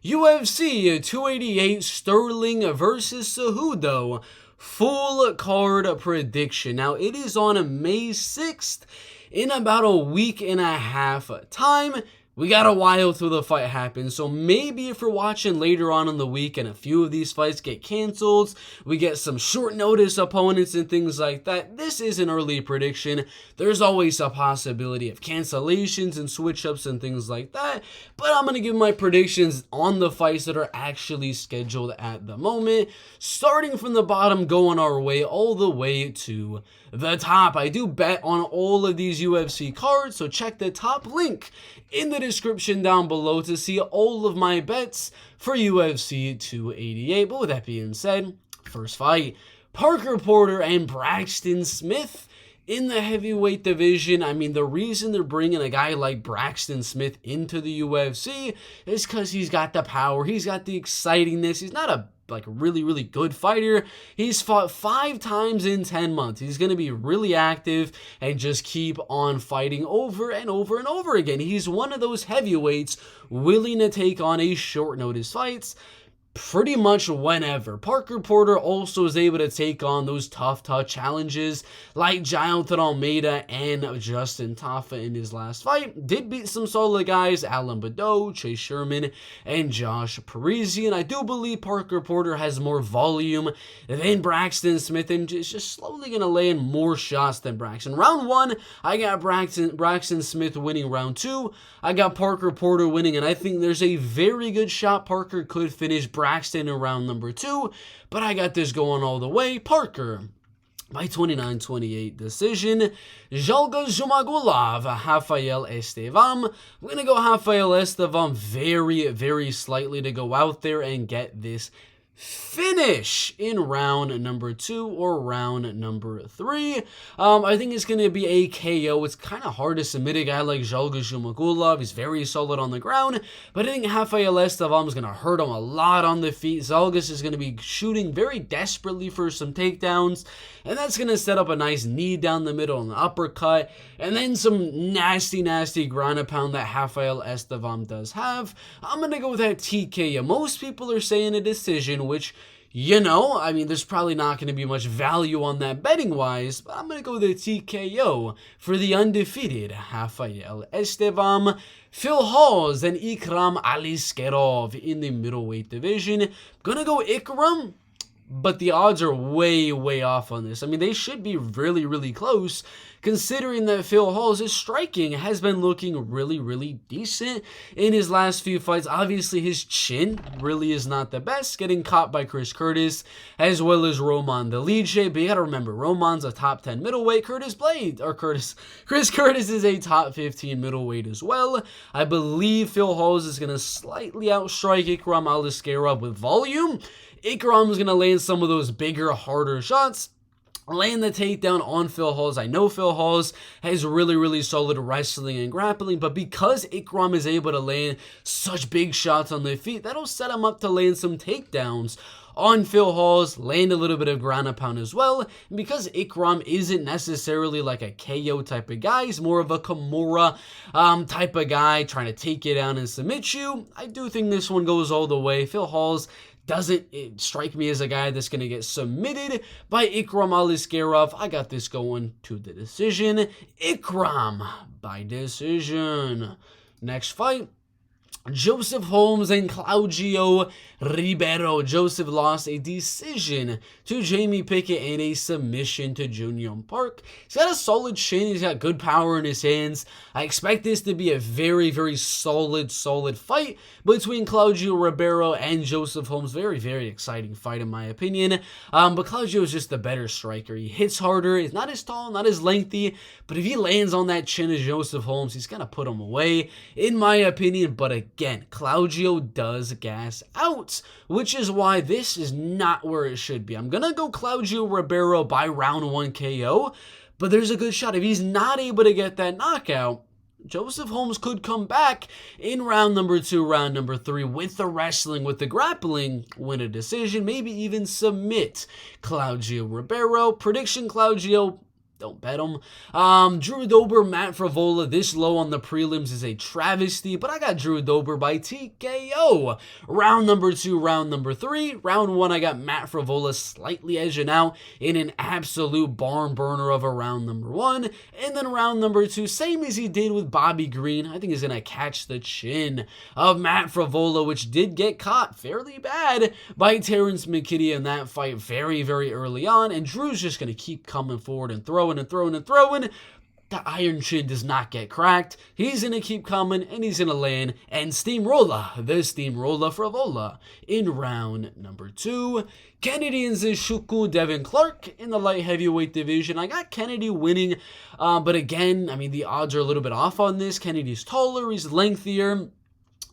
UFC 288 Sterling versus Cejudo full card prediction. Now it is on May 6th in about a week and a half time. We got a while till the fight happens, so maybe if you're watching later on in the week and a few of these fights get canceled, we get some short notice opponents and things like that. This is an early prediction. There's always a possibility of cancellations and switch-ups and things like that, but I'm going to give my predictions on the fights that are actually scheduled at the moment, starting from the bottom, going our way all the way to the top. I do bet on all of these UFC cards, so check the top link in the description down below to see all of my bets for UFC 288. But with that being said, first fight, Parker Porter and Braxton Smith in the heavyweight division. I mean, the reason they're bringing a guy like Braxton Smith into the UFC is because he's got the power, he's got the excitingness. He's not a really good fighter. He's fought 5 times in 10 months. He's going to be really active and just keep on fighting over and over and over again. He's one of those heavyweights willing to take on a short notice fights pretty much whenever. Parker Porter also is able to take on those tough challenges like Jonathan Almeida and Justin Tafa in his last fight. Did beat some solid guys, Alan Badoya, Chase Sherman, and Josh Parisian. I do believe Parker Porter has more volume than Braxton Smith and is just slowly going to land more shots than Braxton. Round 1, I got Braxton Smith winning. Round 2, I got Parker Porter winning, and I think there's a very good shot Parker could finish Braxton in round number 2, but I got this going all the way. Parker by 29-28 decision. Jalga Zumagulov, Rafael Estevam. We're going to go Rafael Estevam very slightly to go out there and get this finish in round number 2 or round number 3. I think it's going to be a KO. It's kind of hard to submit a guy like Jalga Zumagulov. He's very solid on the ground, but I think Rafael Estevam is going to hurt him a lot on the feet. Zalgas is going to be shooting very desperately for some takedowns, and that's going to set up a nice knee down the middle and an uppercut, and then some nasty ground and pound that Rafael Estevam does have. I'm going to go with that TKO. Most people are saying a decision, which, you know, I mean, there's probably not going to be much value on that betting-wise, but I'm going to go with the TKO for the undefeated Rafael Estevam. Phil Hawes and Ikram Aliskerov in the middleweight division. I'm going to go Ikram, but the odds are way off on this. I mean, they should be really close, considering that Phil Hawes' striking has been looking really decent in his last few fights. Obviously, his chin really is not the best, getting caught by Chris Curtis as well as Roman Dolidze. But you gotta remember, Roman's a top 10 middleweight. Chris Curtis is a top 15 middleweight as well. I believe Phil Hawes is gonna slightly outstrike Ikram Aliskerov with volume. Ikram is gonna land some of those bigger, harder shots, land the takedown on Phil Hawes. I know Phil Hawes has really solid wrestling and grappling, but because Ikram is able to land such big shots on the feet, that'll set him up to land some takedowns on Phil Hawes, land a little bit of ground and pound as well. And because Ikram isn't necessarily like a KO type of guy, he's more of a Kimura type of guy trying to take you down and submit you, I do think this one goes all the way. Phil Hawes doesn't strike me as a guy that's going to get submitted by Ikram Aliskerov. I got this going to the decision. Ikram by decision. Next fight, Joseph Holmes and Claudio Ribeiro. Joseph lost a decision to Jamie Pickett and a submission to Junyoung Park. He's got a solid chin. He's got good power in his hands. I expect this to be a very solid fight between Claudio Ribeiro and Joseph Holmes. Very exciting fight in my opinion. But Claudio is just the better striker. He hits harder. He's not as tall, not as lengthy, but if he lands on that chin as Joseph Holmes, he's going to put him away, in my opinion. But again, Claudio does gas out, which is why this is not where it should be. I'm going to go Claudio Ribeiro by round 1 KO, but there's a good shot. If he's not able to get that knockout, Joseph Holmes could come back in round number 2, round number 3 with the wrestling, with the grappling, win a decision, maybe even submit Claudio Ribeiro. Prediction, Claudio don't bet him. Drew Dober, Matt Frivola, this low on the prelims is a travesty, but I got Drew Dober by TKO. Round number 2, round number 3. Round 1, I got Matt Frivola slightly edging out in an absolute barn burner of a round number 1. And then round number 2, same as he did with Bobby Green, I think he's going to catch the chin of Matt Frivola, which did get caught fairly bad by Terrence McKinney in that fight very, very early on. And Drew's just going to keep coming forward and throwing. The iron chin does not get cracked. He's going to keep coming, and he's going to land and steamroller the steamroller Frivola in round number 2. Kennedy and Cejudo, Devin Clark in the light heavyweight division. I got Kennedy winning, but again, I mean, the odds are a little bit off on this. Kennedy's taller, he's lengthier.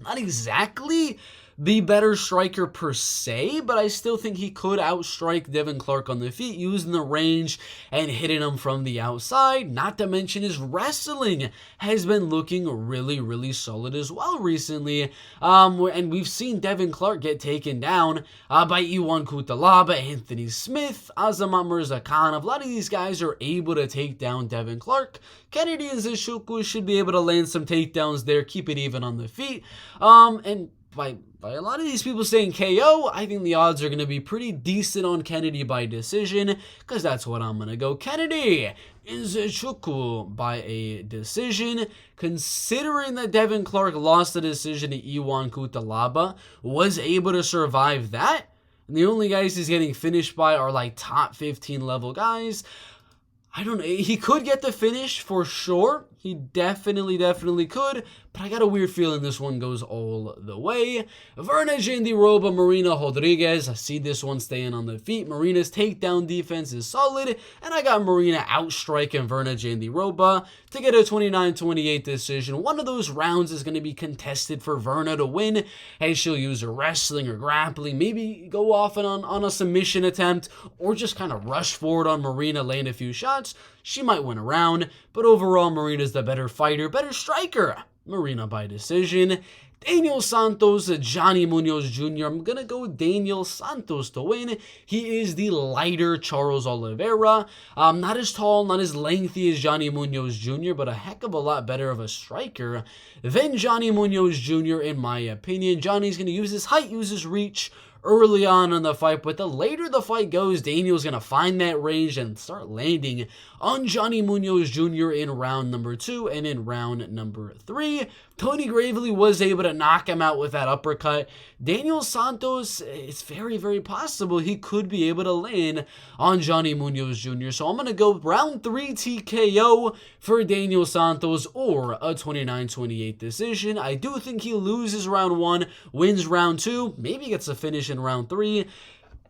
Not exactly the better striker per se, but I still think he could outstrike Devin Clark on the feet using the range and hitting him from the outside. Not to mention his wrestling has been looking really, really solid as well recently. And we've seen Devin Clark get taken down by Iwan Kutalaba, Anthony Smith, Azamat Mirzakhanov. A lot of these guys are able to take down Devin Clark. Kennedy and Cejudo should be able to land some takedowns there, keep it even on the feet. And by a lot of these people saying KO, I think the odds are going to be pretty decent on Kennedy by decision, because that's what I'm going to go. Kennedy is Cejudo by a decision, considering that Devin Clark lost the decision to Iwan Kutalaba, was able to survive that, and the only guys he's getting finished by are like top 15 level guys. I don't know. He could get the finish for sure. He definitely could. But I got a weird feeling this one goes all the way. Verna Jandiroba, Marina Rodriguez. I see this one staying on the feet. Marina's takedown defense is solid. And I got Marina outstriking Verna Jandiroba to get a 29-28 decision. One of those rounds is going to be contested for Verna to win. And she'll use her wrestling or grappling. Maybe go off on a submission attempt. Or just kind of rush forward on Marina, land a few shots. She might win a round. But overall, Marina's the better fighter, better striker. Marina by decision. Daniel Santos, Johnny Munoz Jr. I'm going to go Daniel Santos to win. He is the lighter Charles Oliveira. Not as tall, not as lengthy as Johnny Munoz Jr., but a heck of a lot better of a striker than Johnny Munoz Jr. in my opinion. Johnny's going to use his height, use his reach early on in the fight, but the later the fight goes, Daniel's going to find that range and start landing on Johnny Munoz Jr. in round number 2 and in round number 3. Tony Gravely was able to knock him out with that uppercut. Daniel Santos, it's very possible he could be able to land on Johnny Munoz Jr. So I'm going to go round 3 TKO for Daniel Santos or a 29-28 decision. I do think he loses round 1, wins round 2, maybe gets a finish in round 3.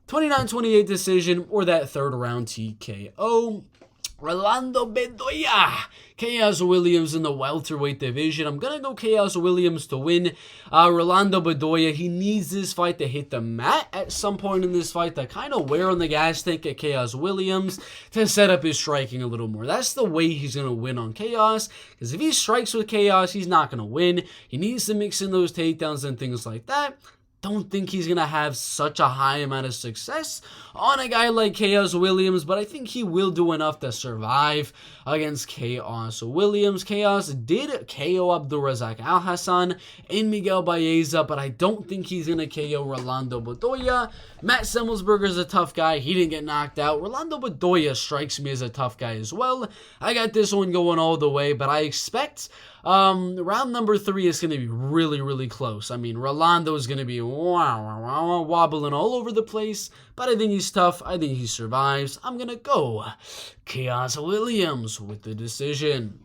29-28 decision or that third round TKO. Rolando Badoya, Chaos Williams in the welterweight division. I'm going to go Chaos Williams to win. Rolando Badoya, he needs this fight to hit the mat at some point in this fight to kind of wear on the gas tank at Chaos Williams to set up his striking a little more. That's the way he's going to win on Chaos, because if he strikes with Chaos, he's not going to win. He needs to mix in those takedowns and things like that. Don't think he's going to have such a high amount of success on a guy like Chaos Williams, but I think he will do enough to survive against Chaos Williams. Chaos did KO Abdulrazak Alhassan and Miguel Baeza, but I don't think he's going to KO Rolando Badoya. Matt Semmelsberger is a tough guy. He didn't get knocked out. Rolando Badoya strikes me as a tough guy as well. I got this one going all the way, but I expect round number 3 is going to be really close. I mean, Rolando is going to be wobbling all over the place, but I think he's tough. I think he survives. I'm going to go Chaos Williams with the decision.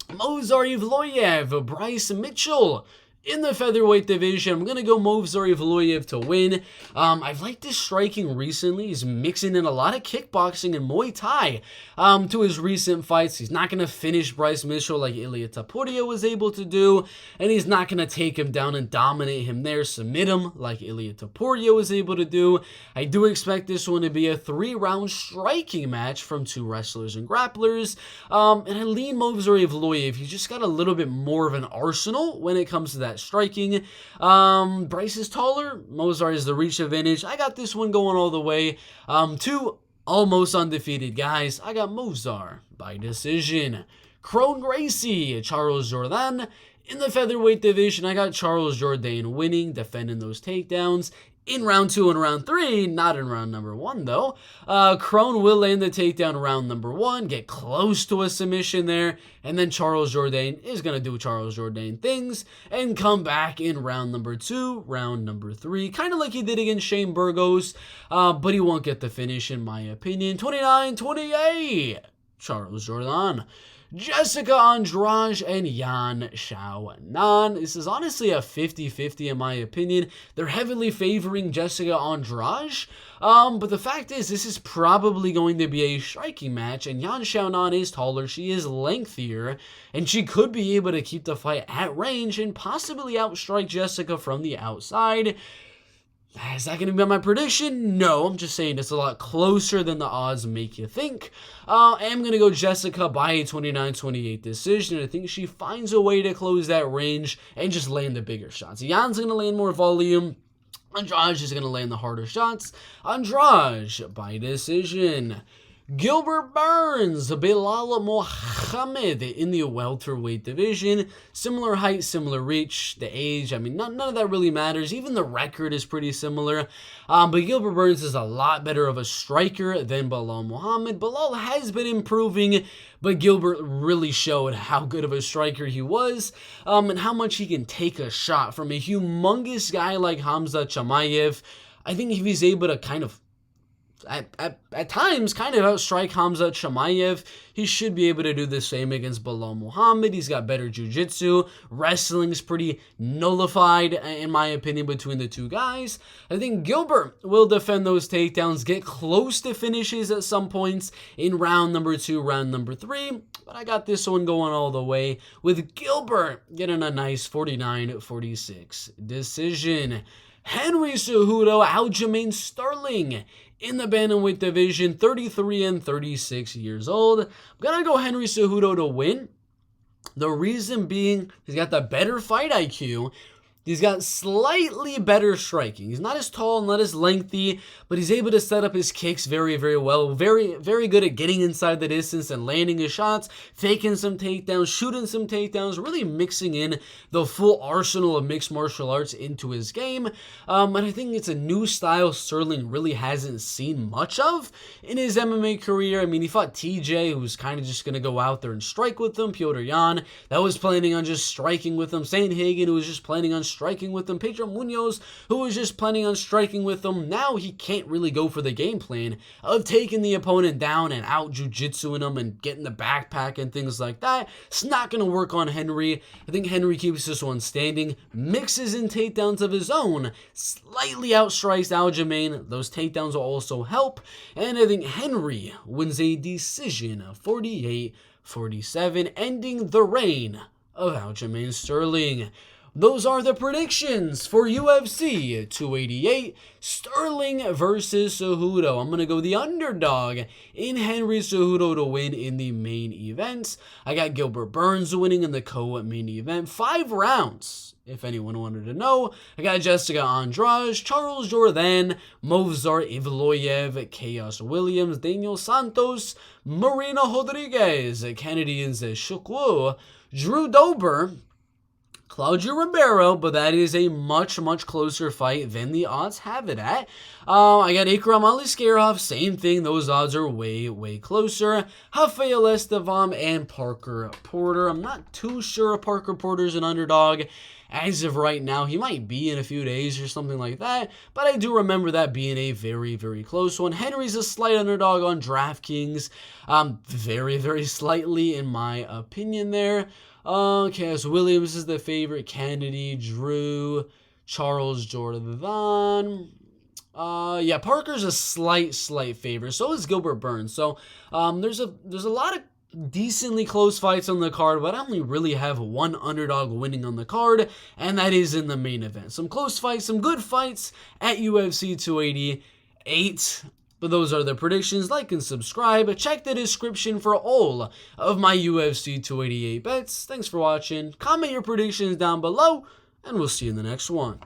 Movsar Evloev, Bryce Mitchell in the featherweight division. I'm going to go Movsar Evloev to win. I've liked his striking recently. He's mixing in a lot of kickboxing and Muay Thai to his recent fights. He's not going to finish Bryce Mitchell like Ilia Topuria was able to do, and he's not going to take him down and dominate him there, submit him like Ilia Topuria was able to do. I do expect this one to be a 3-round striking match from 2 wrestlers and grapplers, and I lean Movsar Evloev. He's just got a little bit more of an arsenal when it comes to that striking. Bryce is taller. Movsar is the reach advantage. I got this one going all the way to almost undefeated guys, I got Mozart by decision. Kron Gracie, Charles Jourdain. In the featherweight division, I got Charles Jourdain winning, defending those takedowns. In round 2 and round 3, not in round number 1 though. Kron will land the takedown round number 1, get close to a submission there, and then Charles Jourdain is going to do Charles Jourdain things and come back in round number 2, round number 3, kind of like he did against Shane Burgos, but he won't get the finish in my opinion. 29-28, Charles Jourdain. Jessica Andrade and Yan Xiaonan. This is honestly a 50-50 in my opinion. They're heavily favoring Jessica Andrade, but the fact is this is probably going to be a striking match, and Yan Xiaonan is taller, she is lengthier, and she could be able to keep the fight at range and possibly outstrike Jessica from the outside. Is that going to be my prediction? No, I'm just saying it's a lot closer than the odds make you think. I am going to go Jessica by a 29-28 decision. I think she finds a way to close that range and just land the bigger shots. Jan's going to land more volume. Andrade is going to land the harder shots. Andrade by decision. Gilbert Burns, Belal Mohammed in the welterweight division. Similar height, similar reach, the age, I mean, none of that really matters. Even the record is pretty similar. But Gilbert Burns is a lot better of a striker than Belal Mohammed. Belal has been improving, but Gilbert really showed how good of a striker he was, and how much he can take a shot from a humongous guy like Hamza Chimaev. I think if he's able to kind of at times kind of outstrike Hamza Chimaev, he should be able to do the same against Belal Muhammad. He's got better jiu-jitsu. Wrestling's pretty nullified, in my opinion, between the two guys. I think Gilbert will defend those takedowns, get close to finishes at some points in round number 2, round number 3. But I got this one going all the way with Gilbert getting a nice 49-46 decision. Henry Cejudo, Aljamain Sterling in the bantamweight division, 33 and 36 years old. I'm going to go Henry Cejudo to win. The reason being, he's got the better fight IQ. He's got slightly better striking. He's not as tall, not as lengthy, but he's able to set up his kicks very, very well. Very, very good at getting inside the distance and landing his shots, faking some takedowns, shooting some takedowns, really mixing in the full arsenal of mixed martial arts into his game. And I think it's a new style Sterling really hasn't seen much of in his MMA career. I mean, he fought TJ, who was kind of just going to go out there and strike with him. Petr Yan, that was planning on just striking with him. Saint Hagen, who was just planning on striking with him. Pedro Munoz, who was just planning on striking with him. Now he can't really go for the game plan of taking the opponent down and out jiu-jitsuing him and getting the backpack and things like that. It's not going to work on Henry. I think Henry keeps this one standing, mixes in takedowns of his own, slightly outstrikes Aljamain. Those takedowns will also help. And I think Henry wins a decision of 48-47, ending the reign of Aljamain Sterling. Those are the predictions for UFC 288, Sterling versus Cejudo. I'm going to go the underdog in Henry Cejudo to win in the main event. I got Gilbert Burns winning in the co-main event. 5 rounds, if anyone wanted to know. I got Jessica Andrade, Charles Jourdain, Movsar Evloev, Chaos Williams, Daniel Santos, Marina Rodriguez, Kennedy Nzechukwu, Drew Dober, Claudio Ribeiro, but that is a much, much closer fight than the odds have it at. I got Akram Aliskerov, same thing. Those odds are way, way closer. Rafael Estevam and Parker Porter. I'm not too sure if Parker Porter's an underdog as of right now. He might be in a few days or something like that, but I do remember that being a very, very close one. Henry's a slight underdog on DraftKings. Very, very slightly in my opinion there. Chaos Williams is the favorite. Kennedy, Drew, Charles Jourdain. Yeah, Parker's a slight favorite. So is Gilbert Burns. So there's a lot of decently close fights on the card, but I only really have one underdog winning on the card, and that is in the main event. Some close fights, some good fights at UFC 288. But those are the predictions. Like and subscribe. Check the description for all of my UFC 288 bets. Thanks for watching. Comment your predictions down below, and we'll see you in the next one.